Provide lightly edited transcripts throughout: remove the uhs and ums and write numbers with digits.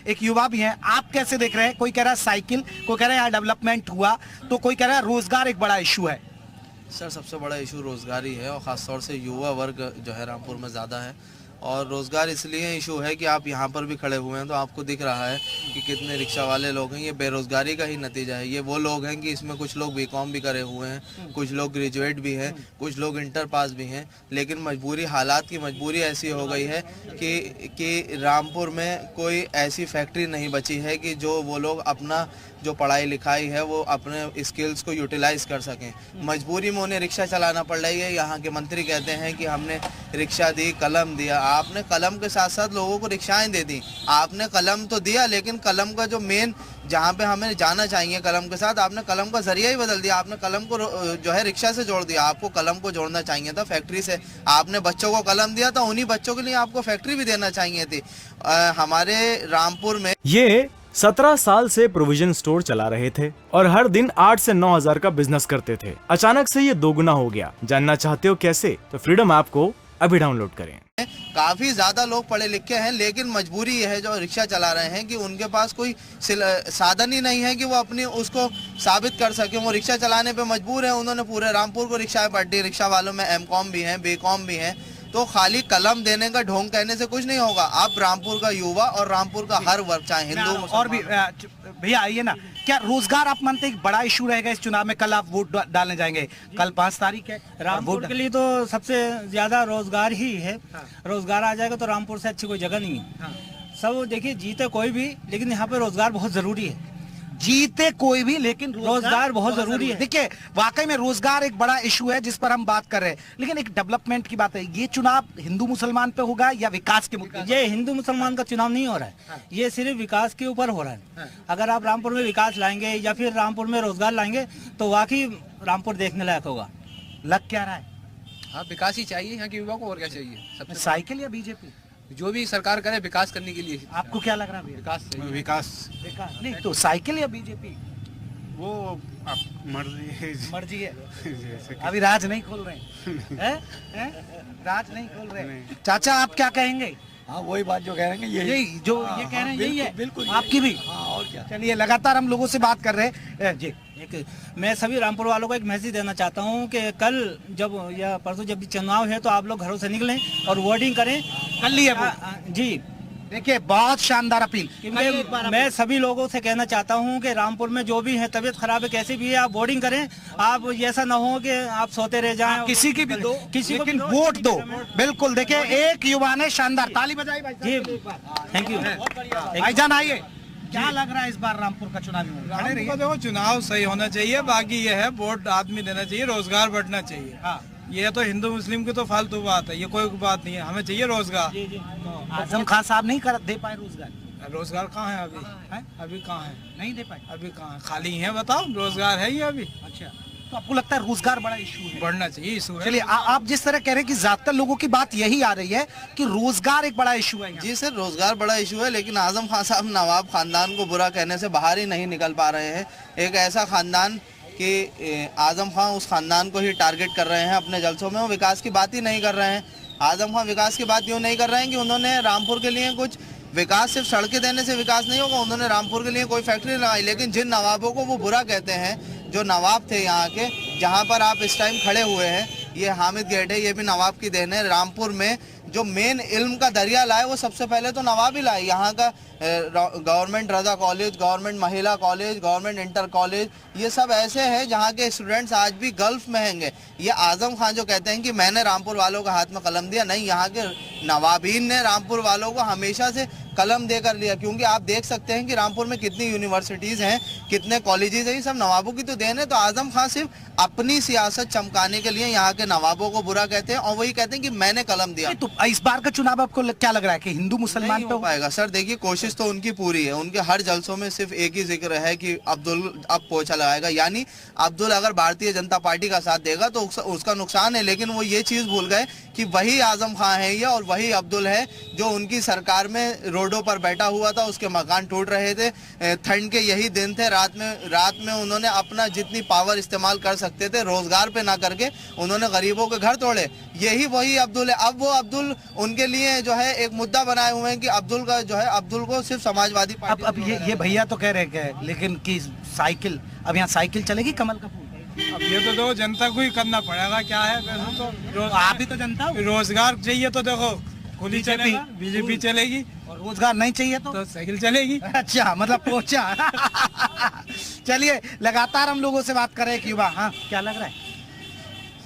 एक युवा भी हैं, आप कैसे देख रहे हैं? कोई कह रहा है साइकिल, कोई कह रहा है यहाँ डेवलपमेंट हुआ, तो कोई कह रहा है रोजगार एक बड़ा इशू है। सर सबसे बड़ा इशू रोज़गार ही है और ख़ासतौर से युवा वर्ग जो है रामपुर में ज़्यादा है। और रोज़गार इसलिए इशू है कि आप यहाँ पर भी खड़े हुए हैं तो आपको दिख रहा है कि कितने रिक्शा वाले लोग हैं। ये बेरोज़गारी का ही नतीजा है। ये वो लोग हैं कि इसमें कुछ लोग बीकॉम भी करे हुए हैं, कुछ लोग ग्रेजुएट भी हैं, कुछ लोग इंटर पास भी हैं, लेकिन मजबूरी, हालात की मजबूरी ऐसी हो गई है कि रामपुर में कोई ऐसी फैक्ट्री नहीं बची है कि जो वो लोग अपना जो पढ़ाई लिखाई है वो अपने स्किल्स को यूटिलाइज कर सकें। मजबूरी में उन्हें रिक्शा चलाना पड़ रही है। यहाँ के मंत्री कहते हैं कि हमने रिक्शा दी, कलम दिया। आपने कलम के साथ साथ लोगों को रिक्शाएं दे दी। आपने कलम तो दिया, लेकिन कलम का जो मेन, जहाँ पे हमें जाना चाहिए कलम के साथ, आपने कलम का जरिया ही बदल दिया। आपने कलम को जो है रिक्शा से जोड़ दिया। आपको कलम को जोड़ना चाहिए था फैक्ट्री से। आपने बच्चों को कलम दिया था, उन्हीं बच्चों के लिए आपको फैक्ट्री भी देना चाहिए थी। हमारे रामपुर में ये 17 साल से प्रोविजन स्टोर चला रहे थे और हर दिन 8 से 9 हजार का बिजनेस करते थे। अचानक से ये दोगुना हो गया। जानना चाहते हो कैसे? तो फ्रीडम ऐप को अभी डाउनलोड करें। काफी ज्यादा लोग पढ़े लिखे हैं, लेकिन मजबूरी ये है जो रिक्शा चला रहे हैं कि उनके पास कोई साधन ही नहीं है कि वो अपनी उसको साबित कर सके। वो रिक्शा चलाने पे मजबूर है। उन्होंने पूरे रामपुर को रिक्शा पढ़ दी। रिक्शा वालों में एमकॉम भी हैं, बीकॉम भी हैं। तो खाली कलम देने का ढोंग कहने से कुछ नहीं होगा। आप रामपुर का युवा और रामपुर का हर वर्ग, चाहे हिंदू और भी भैया आइए ना, क्या रोजगार आप मानते हैं एक बड़ा इशू रहेगा इस चुनाव में? कल आप वोट डालने जाएंगे, कल 5 तारीख है। रामपुर के लिए तो सबसे ज्यादा रोजगार ही है। रोजगार आ जाएगा तो रामपुर से अच्छी कोई जगह नहीं है। सब देखिए, जीते कोई भी, लेकिन यहाँ पे रोजगार बहुत जरूरी है। जीते कोई भी, लेकिन रोजगार बहुत जरूरी है। देखिए, वाकई में रोजगार एक बड़ा इशू है जिस पर हम बात कर रहे हैं, लेकिन एक डेवलपमेंट की बात है। ये चुनाव हिंदू मुसलमान पे होगा या विकास के मुद्दे? ये हिंदू मुसलमान का चुनाव नहीं हो रहा है। ये सिर्फ विकास के ऊपर हो रहा है। अगर आप रामपुर में विकास लाएंगे या फिर रामपुर में रोजगार लाएंगे तो वाकई रामपुर देखने लायक होगा। लग क्या रहा है? हाँ, विकास ही चाहिए यहाँ के युवा को, और क्या चाहिए? सबसे साइकिल या बीजेपी? जो भी सरकार करे विकास करने के लिए। आपको क्या लग रहा है? विकास चाहिए। विकास नहीं तो साइकिल या बीजेपी? वो आप मर्जी है। अभी राज नहीं खोल रहे हैं? राज नहीं खोल रहे। चाचा आप क्या कहेंगे? हाँ, वही बात जो कह रहे हैं, यही जो ये कह रहे हैं यही है। बिल्कुल आपकी भी? हाँ, और क्या। चलिए, लगातार हम लोगों से बात कर रहे हैं जी। मैं सभी रामपुर वालों को एक मैसेज देना चाहता हूँ कि कल जब या परसों जब भी चुनाव है तो आप लोग घरों से निकलें और वोटिंग करें। कर लिए जी। देखिए, बहुत शानदार अपील। मैं सभी लोगों से कहना चाहता हूं कि रामपुर में जो भी है, तबीयत खराब है, कैसे भी है, आप वोटिंग करें। आप ऐसा ना हो कि आप सोते रह जाएं। किसी की भी दो, किसी लेकिन वोट दो। बिल्कुल। देखिए, एक युवा ने शानदार ताली बजाई भाई। जी, थैंक यू भाईजान। आइए, क्या लग रहा है इस बार रामपुर का चुनाव? देखो, चुनाव सही होना चाहिए। बाकी ये है, वोट आदमी देना चाहिए, रोजगार बढ़ना चाहिए। हाँ। ये तो हिंदू मुस्लिम की तो फालतू बात है, ये कोई बात नहीं है। हमें चाहिए रोजगार। आजम खान साहब नहीं दे पाए रोजगार। रोजगार कहाँ है अभी? अभी कहाँ है? नहीं दे पाए। अभी कहाँ है? खाली है, बताओ। रोजगार है ये अभी? अच्छा, तो आपको लगता है रोजगार बड़ा इशू है? बढ़ना चाहिए, इशू है। चलिए, आप जिस तरह कह रहे हैं कि ज्यादातर लोगों की बात यही आ रही है कि रोजगार एक बड़ा इशू है। जी सर, रोजगार बड़ा इशू है, लेकिन आजम खान साहब नवाब खानदान को बुरा कहने से बाहर ही नहीं निकल पा रहे हैं। एक ऐसा खानदान कि आजम खान उस खानदान को ही टारगेट कर रहे हैं अपने जलसों में। वो विकास की बात ही नहीं कर रहे हैं। आजम खान विकास की बात क्यों नहीं कर रहे हैं कि उन्होंने रामपुर के लिए कुछ विकास, सिर्फ सड़कें देने से विकास नहीं होगा। उन्होंने रामपुर के लिए कोई फैक्ट्री लगाई, लेकिन जिन नवाबों को वो बुरा कहते हैं, जो नवाब थे यहाँ के, जहाँ पर आप इस टाइम खड़े हुए हैं, ये हामिद गेट है, ये भी नवाब की देन है। रामपुर में जो मेन इल्म का दरिया लाए वो सबसे पहले तो नवाब ही लाए। यहाँ का गवर्नमेंट रजा कॉलेज, गवर्नमेंट महिला कॉलेज, गवर्नमेंट इंटर कॉलेज, ये सब ऐसे हैं जहाँ के स्टूडेंट्स आज भी गल्फ में हैंगे। ये आजम खान जो कहते हैं कि मैंने रामपुर वालों का हाथ में कलम दिया, नहीं, यहाँ के नवाबीन ने रामपुर वालों को हमेशा से कलम देकर लिया। क्योंकि आप देख सकते हैं कि रामपुर में कितनी यूनिवर्सिटीज़ हैं, कितने कॉलेजेस हैं, ये सब नवाबों की तो देन है। तो आजम खान सिर्फ अपनी सियासत चमकाने के लिए यहाँ के नवाबों को बुरा कहते हैं और वही कहते हैं कि मैंने कलम दिया। तो इस बार का चुनाव आपको क्या लग रहा है कि हिंदू मुसलमान पे हो पाएगा? सर देखिए, कोशिश तो उनकी पूरी है। उनके हर जलसों में सिर्फ एक ही जिक्र है कि अब्दुल अब पोछा लगाएगा। यानी अब्दुल अगर भारतीय जनता पार्टी का साथ देगा तो उसका नुकसान है, लेकिन वो ये चीज़ भूल गए कि वही आजम खान है ये और वही अब्दुल है जो उनकी सरकार में रोडों पर बैठा हुआ था। उसके मकान टूट रहे थे, ठंड के यही दिन थे, रात में उन्होंने अपना जितनी पावर इस्तेमाल कर सकते थे, रोजगार पे ना करके उन्होंने गरीबों के घर तोड़े। यही वही अब्दुल है। अब वो अब्दुल उनके लिए जो है एक मुद्दा बनाए हुए हैं कि अब्दुल का जो है, अब्दुल को सिर्फ समाजवादी पार्टी। अब ये भैया तो कह रहे हैं लेकिन कि साइकिल, अब यहाँ साइकिल चलेगी कमल का फूल? अब ये तो देखो जनता को ही करना पड़ेगा, क्या है वैसे तो आप भी तो जनता हो। रोजगार चाहिए तो देखो खुली चलेगा, बीजेपी चलेगी, और रोजगार नहीं चाहिए तो साइकिल चलेगी। अच्छा, मतलब पहुंचा। चलिए, लगातार हम लोगों से बात कर रहे हैं कि युवा, हाँ क्या लग रहा है?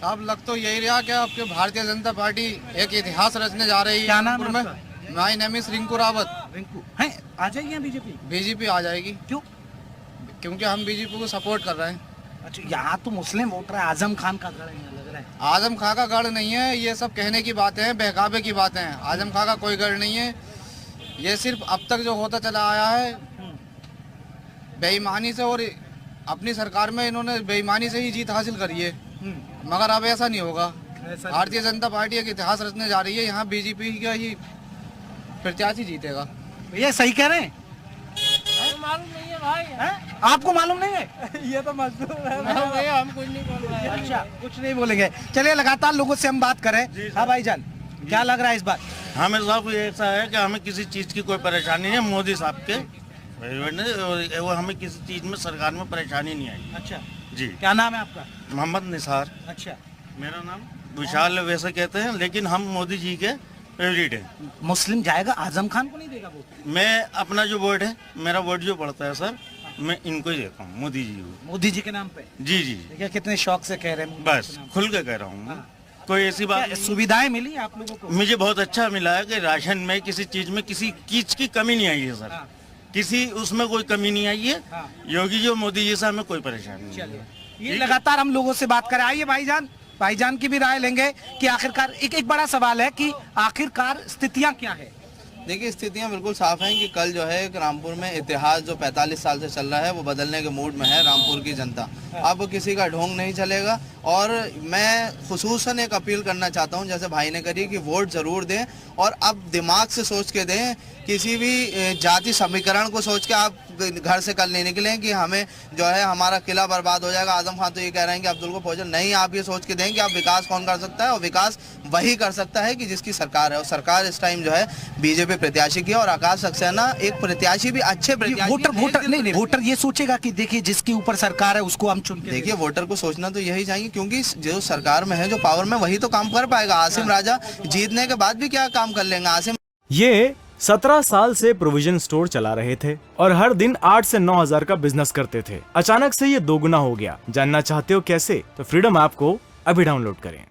साहब लग तो यही रहा कि आपके भारतीय जनता पार्टी एक इतिहास रचने जा रही है। क्या नाम है में my name is Rinku Rawat. Rinku है, आ जाएगी बीजेपी? बीजेपी आ जाएगी। क्यों? क्योंकि हम बीजेपी को सपोर्ट कर रहे हैं। अच्छा, यहाँ तो मुस्लिम वोटर है, आजम खान का गढ़ है, यहाँ लग रहा है। आजम खां का गढ़ नहीं है, ये सब कहने की बातें हैं, बहकावे की बातें हैं। आजम खां का कोई गढ़ नहीं है। ये सिर्फ अब तक जो होता चला आया है बेईमानी से, और अपनी सरकार में इन्होंने बेईमानी से ही जीत हासिल करी है। मगर अब ऐसा नहीं होगा। भारतीय जनता पार्टी एक इतिहास रचने जा रही है। यहाँ बीजेपी का ही प्रत्याशी जीतेगा। ये सही कह रहे हैं? मालूम नहीं है भाई। आपको मालूम नहीं है? ये तो मजदूर है, हम कुछ नहीं बोल रहे हैं। अच्छा, कुछ नहीं बोलेंगे। चलिए, लगातार लोगों से हम बात करें। हाँ भाईजान, क्या लग रहा है इस बार? हमें साहब ये ऐसा है कि हमें किसी चीज़ की कोई परेशानी नहीं है। मोदी साहब के वो हमें किसी चीज़ में सरकार में परेशानी नहीं आई। अच्छा जी। क्या नाम है आपका? मोहम्मद निसार। अच्छा, मेरा नाम विशाल वैसे कहते हैं, लेकिन हम मोदी जी के फेवरेट हैं। मुस्लिम जाएगा, आजम खान को नहीं देगा वोट? मैं अपना जो वोट है, मेरा वोट जो पड़ता है सर, मैं इनको ही देता हूँ, मोदी जी को। मोदी जी के नाम पे? जी जी, देखिए कितने शौक से कह रहे हैं। बस खुल के कह रहा हूँ। कोई ऐसी बात क्या सुविधाएं मिली आप लोगों को? मुझे बहुत अच्छा मिला है कि राशन में किसी चीज में किसी चीज की कमी नहीं आई है सर। हाँ। किसी उसमें कोई कमी नहीं आई है। हाँ। योगी जी और मोदी जी से हमें कोई परेशानी नहीं है। ये लगातार हम लोगों से बात करें। आइए भाईजान की भी राय लेंगे कि आखिरकार एक बड़ा सवाल है कि आखिरकार स्थितियां क्या है। देखिए, स्थितियां बिल्कुल साफ हैं कि कल जो है रामपुर में इतिहास जो 45 साल से चल रहा है वो बदलने के मूड में है रामपुर की जनता। अब किसी का ढोंग नहीं चलेगा। और मैं खुसूसन एक अपील करना चाहता हूं, जैसे भाई ने करी, कि वोट ज़रूर दें और अब दिमाग से सोच के दें। किसी भी जाति समीकरण को सोच के आप घर से कल नहीं निकलें कि हमें जो है हमारा किला बर्बाद हो जाएगा। आजम खान तो ये कह रहे हैं कि अब्दुल को फौजन नहीं, आप ये सोच के दें कि आप विकास कौन कर सकता है, और विकास वही कर सकता है कि जिसकी सरकार है। और सरकार इस टाइम जो है बीजेपी प्रत्याशी की, और आकाश सक्सेना एक प्रत्याशी भी अच्छे प्रत्याशी। वोटर ये सोचेगा कि देखिए जिसके ऊपर सरकार है उसको हम चुन के। देखिए, वोटर को सोचना तो यही चाहिए, क्योंकि जो सरकार में है, जो पावर में, वही तो काम कर पाएगा। आसिम राजा जीतने के बाद भी क्या काम कर लेंगे आसिम? ये 17 साल से प्रोविजन स्टोर चला रहे थे और हर दिन 8 से 9 हजार का बिजनेस करते थे। अचानक से ये दोगुना हो गया। जानना चाहते हो कैसे? तो फ्रीडम ऐप को अभी डाउनलोड करें।